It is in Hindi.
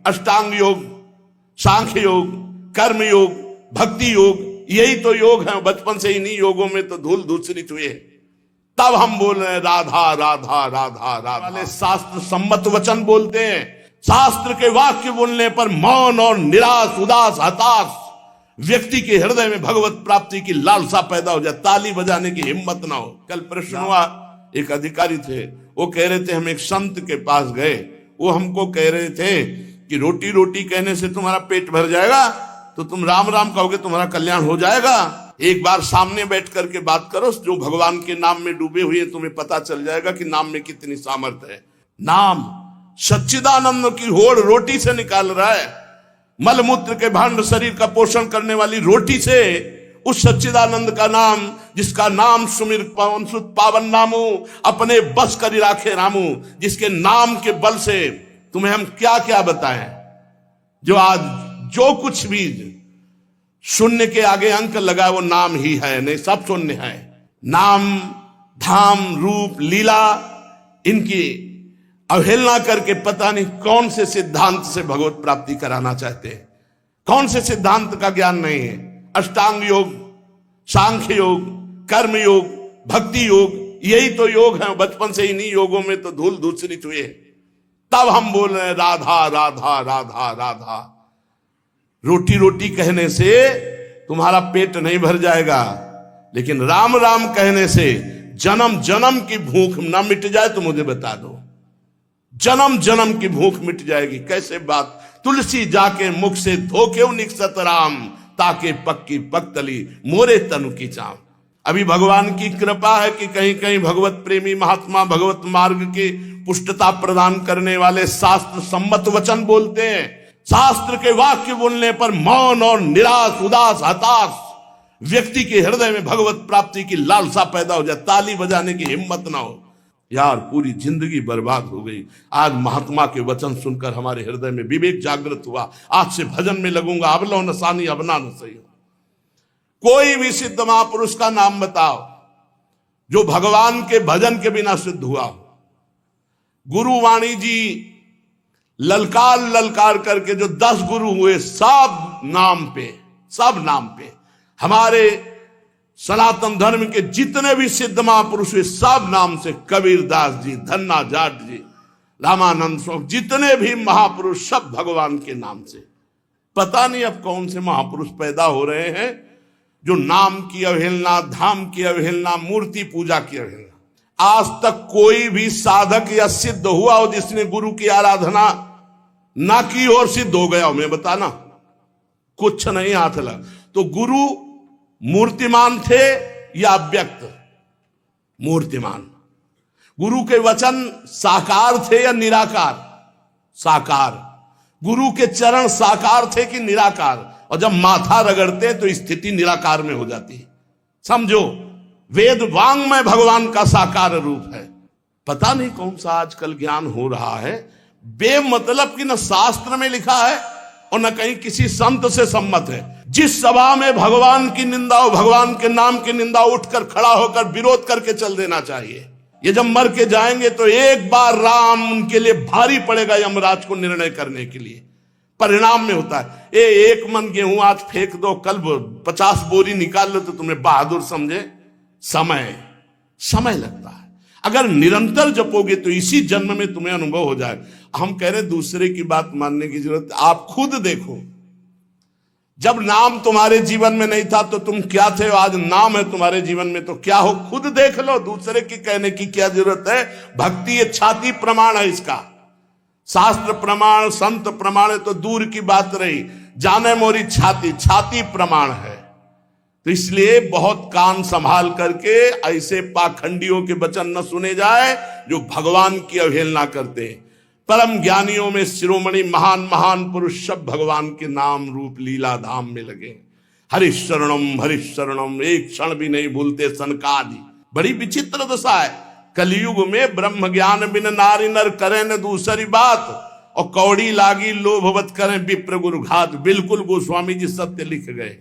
अष्टांग योग, सांख्य योग, कर्म योग, भक्ति योग, यही तो योग है। बचपन से इन्हीं योगों में तो धूल धूसरित हुए। तब हम बोल रहे हैं राधा राधा राधा राधा। वाले शास्त्र सम्मत वचन बोलते हैं। शास्त्र के वाक्य बोलने पर मौन और निराश, उदास, हताश व्यक्ति के हृदय में भगवत प्राप्ति की लालसा पैदा हो जाए, ताली बजाने की हिम्मत ना हो। कल प्रश्न हुआ, एक अधिकारी थे, वो कह रहे थे हम एक संत के पास गए, वो हमको कह रहे थे कि रोटी रोटी कहने से तुम्हारा पेट भर जाएगा, तो तुम राम राम कहोगे तुम्हारा कल्याण हो जाएगा। एक बार सामने बैठ करके बात करो, जो भगवान के नाम में डूबे हुए हैं, तुम्हें पता चल जाएगा कि नाम में कितनी सामर्थ्य है। नाम सच्चिदानंद की होड़ रोटी से निकाल रहा है। मलमूत्र के भांड शरीर का पोषण करने वाली रोटी से उस सच्चिदानंद का नाम, जिसका नाम सुमिर पवन सुत पावन नामू, अपने बस कर राखे रामू, जिसके नाम के बल से तुम्हें हम क्या क्या बताएं। जो आज जो कुछ भी शून्य के आगे अंक लगा वो नाम ही है, नहीं सब शून्य है। नाम, धाम, रूप, लीला, इनकी अवहेलना करके पता नहीं कौन से सिद्धांत से भगवत प्राप्ति कराना चाहते हैं, कौन से सिद्धांत का ज्ञान नहीं है। अष्टांग योग, सांख्य योग, कर्म योग, भक्ति योग, यही तो योग है। बचपन से इन्हीं योगों में तो धूल धूसरित हुए। तब हम बोल रहे हैं राधा राधा राधा राधा। रोटी रोटी कहने से तुम्हारा पेट नहीं भर जाएगा, लेकिन राम राम कहने से जन्म जन्म की भूख ना मिट जाए तो मुझे बता दो। जन्म जन्म की भूख मिट जाएगी। कैसे बात, तुलसी जाके मुख से धोके निकसत राम, ताके पक्की पक्तली मोरे तनु की चाम। अभी भगवान की कृपा है कि कहीं कहीं भगवत प्रेमी महात्मा भगवत मार्ग की पुष्टता प्रदान करने वाले शास्त्र सम्मत वचन बोलते हैं। शास्त्र के वाक्य बोलने पर मौन और निराश, उदास, हताश व्यक्ति के हृदय में भगवत प्राप्ति की लालसा पैदा हो जाए, ताली बजाने की हिम्मत ना हो। यार पूरी जिंदगी बर्बाद हो गई। आज महात्मा के वचन सुनकर हमारे हृदय में विवेक जागृत हुआ। आज से भजन में लगूंगा, अब लो नसानी अबना न सही। कोई भी सिद्ध महापुरुष का नाम बताओ जो भगवान के भजन के बिना सिद्ध हुआ। गुरुवाणी जी ललकार ललकार करके जो 10 गुरु हुए, सब नाम पे हमारे सनातन धर्म के जितने भी सिद्ध महापुरुष हुए सब नाम से। कबीरदास जी, धन्ना जाट जी, रामानंद स्वामी, जितने भी महापुरुष सब भगवान के नाम से। पता नहीं अब कौन से महापुरुष पैदा हो रहे हैं जो नाम की अवहेलना, धाम की अवहेलना, मूर्ति पूजा की अवहेलना। आज तक कोई भी साधक या सिद्ध हुआ हो जिसने गुरु की आराधना ना की और सिद्ध हो गया हो, मैं बताना कुछ नहीं हाथ लगा। तो गुरु मूर्तिमान थे या अव्यक्त? मूर्तिमान। गुरु के वचन साकार थे या निराकार? साकार। गुरु के चरण साकार थे कि निराकार? और जब माथा रगड़ते तो स्थिति निराकार में हो जाती है। समझो, वेद वांग में भगवान का साकार रूप है। पता नहीं कौन सा आजकल ज्ञान हो रहा है, बेमतलब की न शास्त्र में लिखा है और न कहीं किसी संत से सम्मत है। जिस सभा में भगवान की निंदा हो, भगवान के नाम की निंदा, उठकर खड़ा होकर विरोध करके चल देना चाहिए। ये जब मर के जाएंगे तो एक बार राम उनके लिए भारी पड़ेगा यमराज को निर्णय करने के लिए। परिणाम में होता है एक मन गेहूं आज फेंक दो, कल 50 बोरी निकाल लो तो तुम्हें बहादुर समझे। समय लगता है। अगर निरंतर जपोगे तो इसी जन्म में तुम्हें अनुभव हो जाए। हम कह रहे दूसरे की बात मानने की जरूरत, आप खुद देखो। जब नाम तुम्हारे जीवन में नहीं था तो तुम क्या थे, आज नाम है तुम्हारे जीवन में तो क्या हो, खुद देख लो। दूसरे की कहने की क्या जरूरत है। भक्ति ये छाती प्रमाण है इसका। शास्त्र प्रमाण, संत प्रमाण है तो दूर की बात रही, जाने मोरी छाती प्रमाण है। तो इसलिए बहुत कान संभाल करके ऐसे पाखंडियों के वचन न सुने जाए जो भगवान की अवहेलना करते हैं। परम ज्ञानियों में शिरोमणि महान महान पुरुष सब भगवान के नाम रूप लीला धाम में लगे। हरिशरणम, एक क्षण भी नहीं भूलते सनकादि। बड़ी विचित्र दशा है। कलयुग में ब्रह्म ज्ञान बिन नारी नर करें न दूसरी बात, और कौड़ी लागी लोभवत करें विप्र गुरु घात। बिल्कुल गोस्वामी जी सत्य लिख गए।